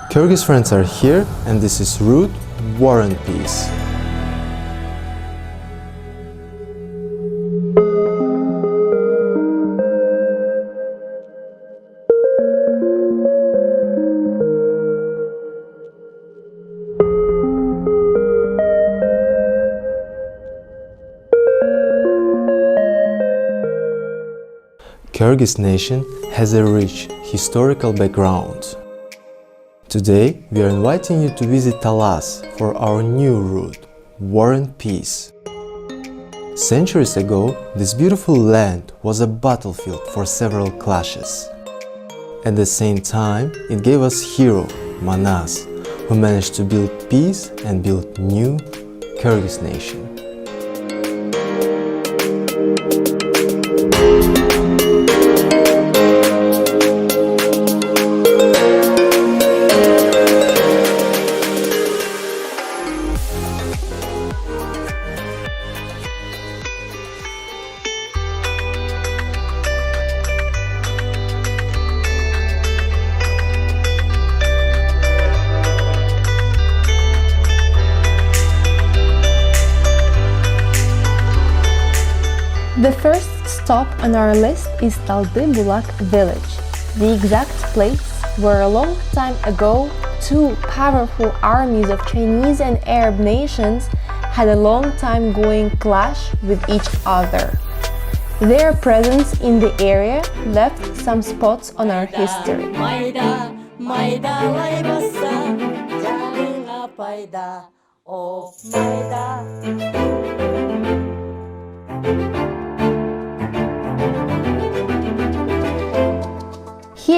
Kyrgyz friends are here, and this is Root, War and Peace. Kyrgyz nation has a rich historical background. Today, we are inviting you to visit Talas for our new route, War and Peace. Centuries ago, this beautiful land was a battlefield for several clashes. At the same time, it gave us hero, Manas, who managed to build peace and build new Kyrgyz nation. The first stop on our list is Taldy Bulak village, the exact place where a long time ago two powerful armies of Chinese and Arab nations had a long time going clash with each other. Their presence in the area left some spots on our history.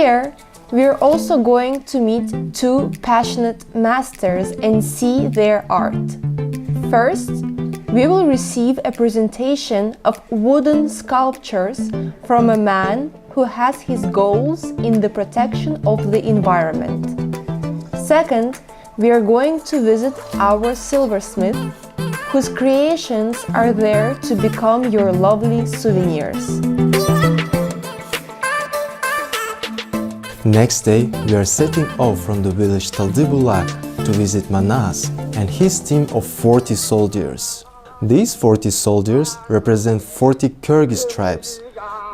Here, we are also going to meet two passionate masters and see their art. First, we will receive a presentation of wooden sculptures from a man who has his goals in the protection of the environment. Second, we are going to visit our silversmith, whose creations are there to become your lovely souvenirs. Next day, we are setting off from the village Taldy Bulak to visit Manas and his team of 40 soldiers. These 40 soldiers represent 40 Kyrgyz tribes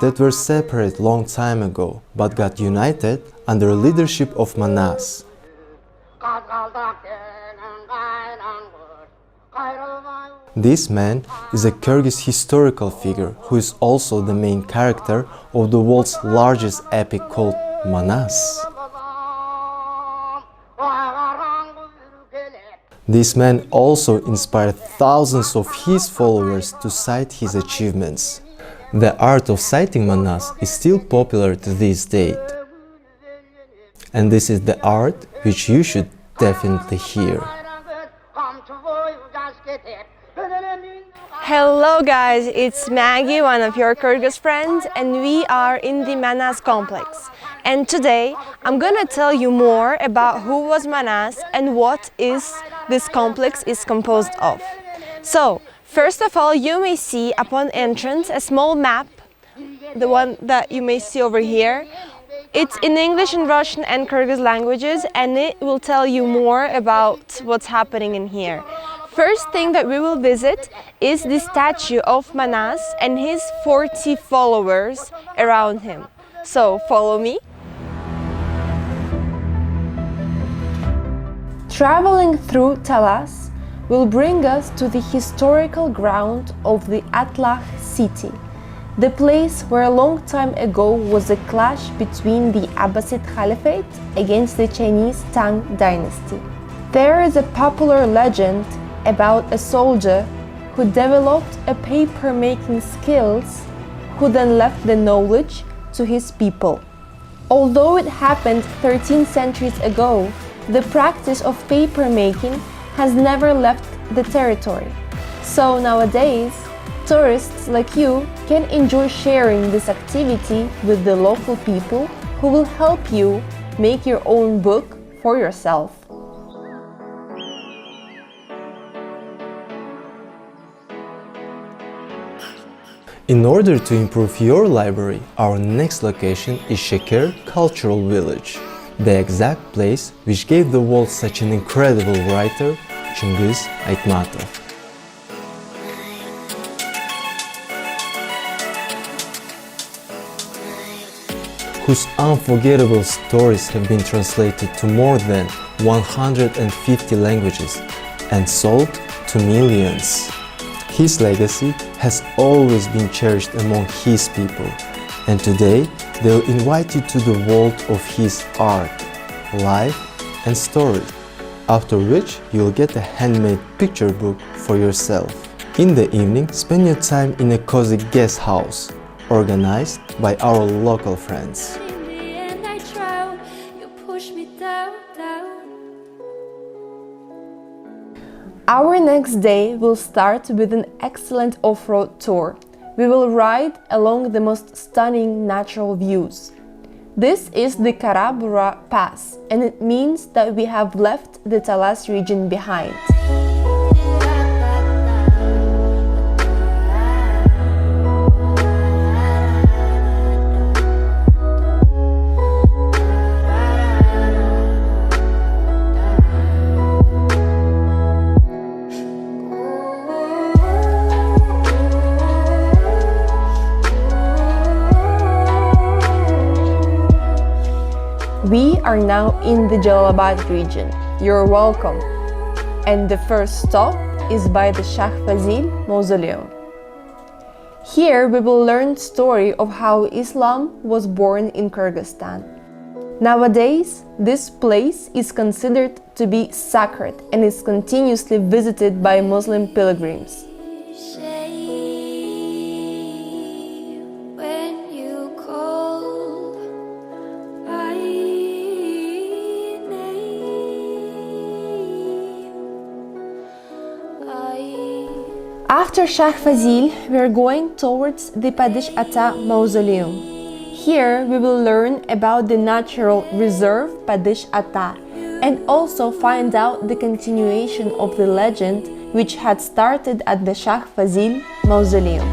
that were separate long time ago but got united under leadership of Manas. This man is a Kyrgyz historical figure who is also the main character of the world's largest epic called Manas. This man also inspired thousands of his followers to cite his achievements. The art of citing Manas is still popular to this date. And this is the art which you should definitely hear. Hello guys, it's Maggie, one of your Kyrgyz friends, and we are in the Manas complex. And today I'm gonna tell you more about who was Manas and what this complex is composed of. So, first of all, you may see upon entrance a small map, the one that you may see over here. It's in English and Russian and Kyrgyz languages, and it will tell you more about what's happening in here. First thing that we will visit is the statue of Manas and his 40 followers around him. So follow me. Traveling through Talas will bring us to the historical ground of the Atlakh city, the place where a long time ago was a clash between the Abbasid Caliphate against the Chinese Tang dynasty. There is a popular legend about a soldier who developed a paper-making skills, who then left the knowledge to his people. Although it happened 13 centuries ago, the practice of paper-making has never left the territory. So nowadays, tourists like you can enjoy sharing this activity with the local people who will help you make your own book for yourself. In order to improve your library, our next location is Sheker Cultural Village. the exact place which gave the world such an incredible writer, Chingiz Aytmatov. Whose unforgettable stories have been translated to more than 150 languages and sold to millions. His legacy has always been cherished among his people, and today they'll invite you to the world of his art, life and story, after which you'll get a handmade picture book for yourself. In the evening, spend your time in a cozy guest house, organized by our local friends. Our next day will start with an excellent off-road tour. We will ride along the most stunning natural views. This is the Kara-Bura Pass, and it means that we have left the Talas region behind. We are now in the Jalalabad region. You're welcome. And the first stop is by the Shah Fazil Mausoleum. Here we will learn the story of how Islam was born in Kyrgyzstan. Nowadays, this place is considered to be sacred and is continuously visited by Muslim pilgrims. After Shah Fazil, we are going towards the Padish Ata Mausoleum. Here we will learn about the natural reserve Padish Ata and also find out the continuation of the legend which had started at the Shah Fazil Mausoleum.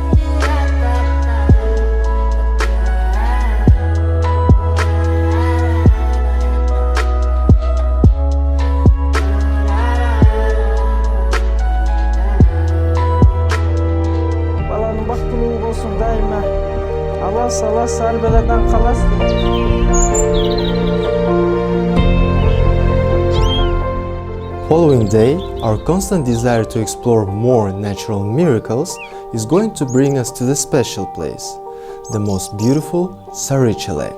Following day, our constant desire to explore more natural miracles is going to bring us to the special place, the most beautiful Sarıçelek.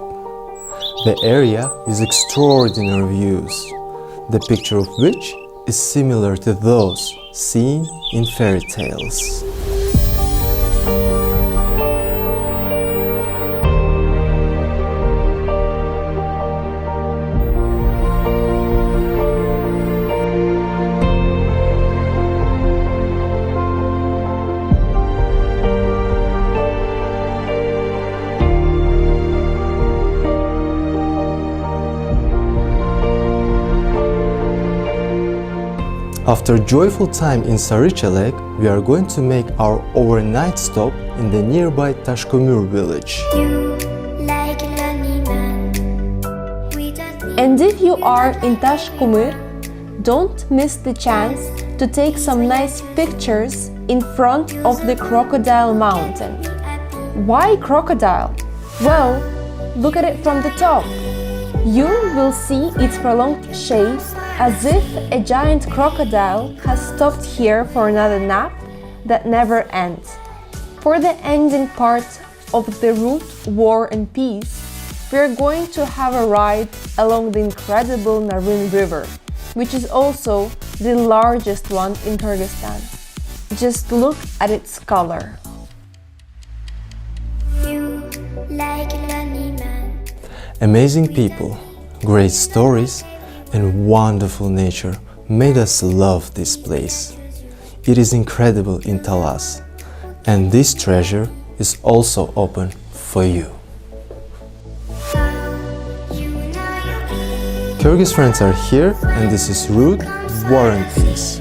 The area is extraordinary views, the picture of which is similar to those seen in fairy tales. After a joyful time in Sarıçelek, we are going to make our overnight stop in the nearby Taşkömür village. And if you are in Taşkömür, don't miss the chance to take some nice pictures in front of the Crocodile Mountain. Why crocodile? Well, look at it from the top. You will see its prolonged shape as if a giant crocodile has stopped here for another nap that never ends. For the ending part of the route War and Peace, we are going to have a ride along the incredible Naryn River, which is also the largest one in Kyrgyzstan. Just look at its color. Amazing people, great stories, and wonderful nature made us love this place. It is incredible in Talas, and this treasure is also open for you. Kyrgyz friends are here, and this is route War and Peace.